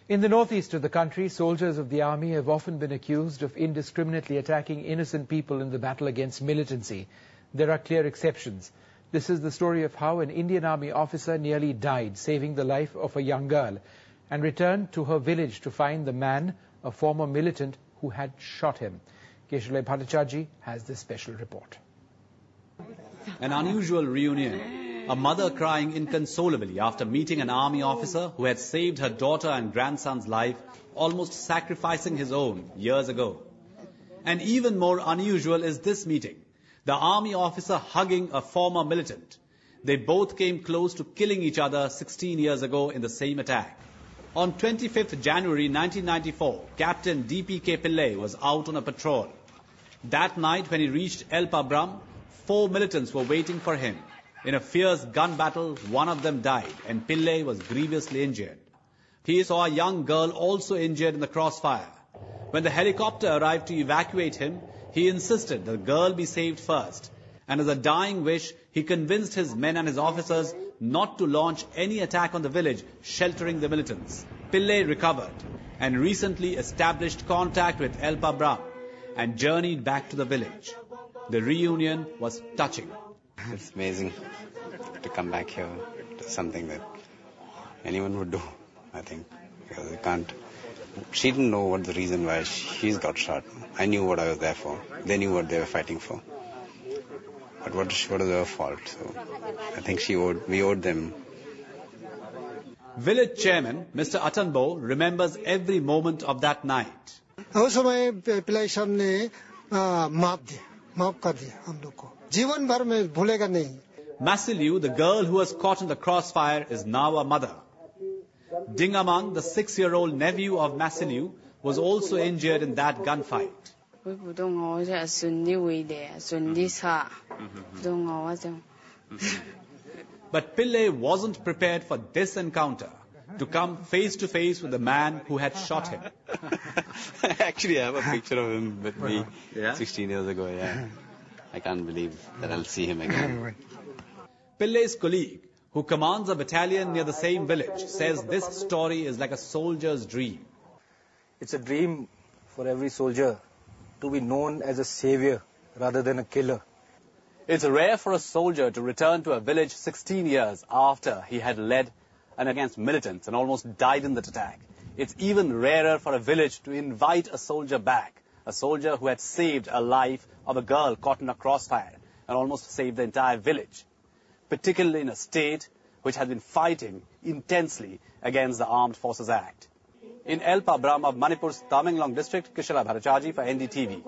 In the northeast of the country, soldiers of the army have often been accused of indiscriminately attacking innocent people in the battle against militancy. There are clear exceptions. This is the story of how an Indian Army officer nearly died, saving the life of a young girl, and returned to her village to find the man, a former militant, who had shot him. Keshalay Bhattacharjee has this special report. An unusual reunion. A mother crying inconsolably after meeting an army officer who had saved her daughter and grandson's life, almost sacrificing his own years ago. And even more unusual is this meeting. The army officer hugging a former militant. They both came close to killing each other 16 years ago in the same attack. On 25th January 1994, Captain D.P.K. Pillai was out on a patrol. That night when he reached El Pabram, 4 militants were waiting for him. In a fierce gun battle, one of them died and Pillai was grievously injured. He saw a young girl also injured in the crossfire. When the helicopter arrived to evacuate him, he insisted the girl be saved first. And as a dying wish, he convinced his men and his officers not to launch any attack on the village sheltering the militants. Pillai recovered and recently established contact with El Pabram and journeyed back to the village. The reunion was touching. It's amazing to come back here to something that anyone would do, I think. Because she didn't know what the reason why she's got shot. I knew what I was there for. They knew what they were fighting for. But what is their fault? So I think we owed them. Village chairman Mr. Atanbo remembers every moment of that night. Masilu, the girl who was caught in the crossfire, is now a mother. Dingamang, the 6-year-old nephew of Masilu, was also injured in that gunfight. But Pillai wasn't prepared for this encounter, to come face to face with the man who had shot him. Actually, I have a picture of him with me 16 years ago. Yeah, I can't believe that I'll see him again. Pillai's colleague, who commands a battalion near the same village, says this story is like a soldier's dream. It's a dream for every soldier to be known as a savior rather than a killer. It's rare for a soldier to return to a village 16 years after he had led against militants and almost died in that attack. It's even rarer for a village to invite a soldier back, a soldier who had saved a life of a girl caught in a crossfire and almost saved the entire village, particularly in a state which has been fighting intensely against the Armed Forces Act. In El Pabram of Manipur's Tamenglong district, Keshalay Bhattacharjee for NDTV.